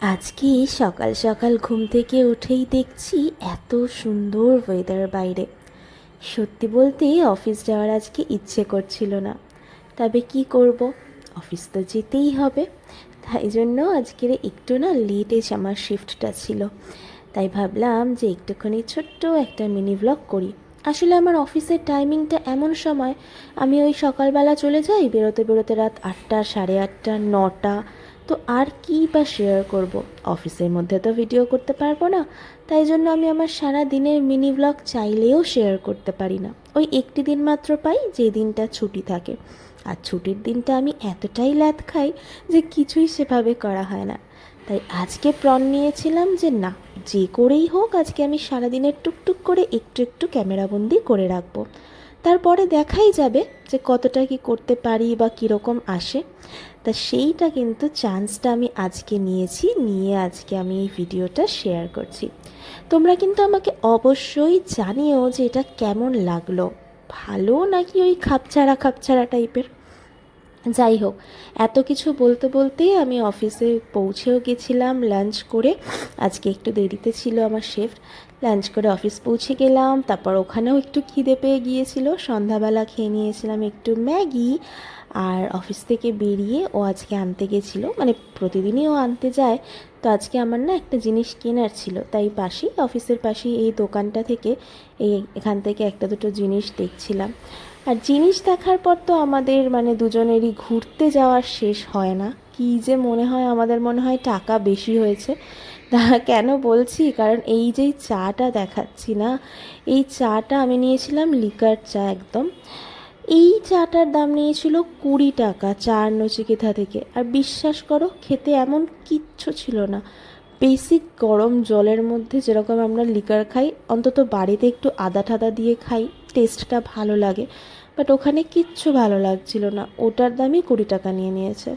আজকে সকাল সকাল ঘুম থেকে উঠেই দেখছি এত সুন্দর ওয়েদার বাইরে। সত্যি বলতে অফিস যাওয়ার আজকে ইচ্ছে করছিল না, তবে কি করব, অফিস তো যেতেই হবে। তাই জন্য আজকের একটু লেটে আমার শিফটটা ছিল, তাই ভাবলাম যে একটুখানি ছোট্ট একটা মিনি ব্লগ করি। আসলে আমার অফিসের টাইমিংটা এমন সময়, আমি ওই সকালবেলা চলে যাই, বেরোতে বেরোতে রাত 8টা, 8:30, 9টা। তো আর কি বা শেয়ার করব, অফিসের মধ্যে তো ভিডিও করতে পারবো না। তাই জন্য আমি আমার সারা দিনের মিনি ব্লগ চাইলেও শেয়ার করতে পারি না। ওই একটি দিন মাত্র পাই, যে দিনটা ছুটি থাকে। আর ছুটির দিনটা আমি এতটাই ল্যাদ খাই যে কিছুই সেভাবে করা হয় না। তাই আজকে প্রণ নিয়েছিলাম যে না, যে করেই হোক আজকে আমি সারাদিনের টুকটুক করে একটু একটু ক্যামেরাবন্দি করে রাখবো। তারপরে দেখাই যাবে যে কতটা কি করতে পারি বা কীরকম আসে। তা সেইটা কিন্তু চান্সটা আমি আজকে নিয়েছি, নিয়ে আজকে আমি এই ভিডিওটা শেয়ার করছি। তোমরা কিন্তু আমাকে অবশ্যই জানিও যে এটা কেমন লাগলো, ভালো নাকি ওই খাপছাড়া খাপছাড়া টাইপের। যাই হোক, এত কিছু বলতে বলতেই আমি অফিসে পৌঁছেও গেছিলাম লাঞ্চ করে। আজকে একটু দেরিতে ছিল আমার শিফট। লাঞ্চ করে অফিস পৌঁছে গেলাম, তারপর ওখানেও একটু খিদে পেয়ে গিয়েছিল, সন্ধ্যাবেলা খেয়ে নিয়েছিলাম একটু ম্যাগি। আর অফিস থেকে বেরিয়ে ও আজকে আনতে গেছিলো, মানে প্রতিদিনই ও আনতে যায়। তো আজকে আমার একটা জিনিস কেনার ছিল, তাই পাশেই, অফিসের পাশেই এই দোকানটা থেকে এখান থেকে একটা দুটো জিনিস দেখছিলাম। আর জিনিস দেখার পর তো আমাদের দুজনেরই ঘুরতে যাওয়ার শেষ হয় না। কী যে মনে হয়, আমাদের মনে হয় টাকা বেশি হয়েছে। তা কেন বলছি, কারণ এই যে চাটা দেখাচ্ছি না, এই চাটা আমি নিয়েছিলাম লিকার চা একদম। এই চাটার দাম নিয়েছিল 20 টাকা, চা নচিকেতা থেকে। আর বিশ্বাস করো, খেতে এমন কিচ্ছু ছিল না। বেসিক গরম জলের মধ্যে যেরকম আমরা লিকার খাই, অন্তত বাড়িতে একটু আদা ঠাদা দিয়ে খাই, টেস্টটা ভালো লাগে। বাট ওখানে কিচ্ছু ভালো লাগছিল না, ওটার দামই 20 টাকা নিয়ে নিয়েছে।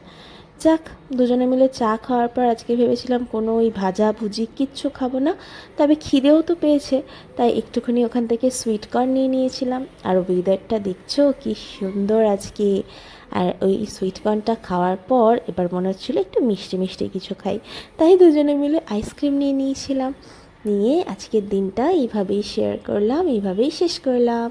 যাক, দুজনে মিলে চা খাওয়ার পর আজকে ভেবেছিলাম কোনো ওই ভাজা ভুজি কিচ্ছু খাবো না, তবে খিদেও তো পেয়েছে, তাই একটুখানি ওখান থেকে সুইট কর্ন নিয়ে নিয়েছিলাম। আর ওয়েদারটা দেখছো কি সুন্দর আজকে। আর ওই সুইট কর্নটা খাওয়ার পর এবার মনে হচ্ছিলো একটু মিষ্টি মিষ্টি কিছু খাই, তাই দুজনে মিলে আইসক্রিম নিয়ে নিয়েছিলাম। নিয়ে আজকের দিনটা এইভাবেই শেয়ার করলাম, এইভাবেই শেষ করলাম।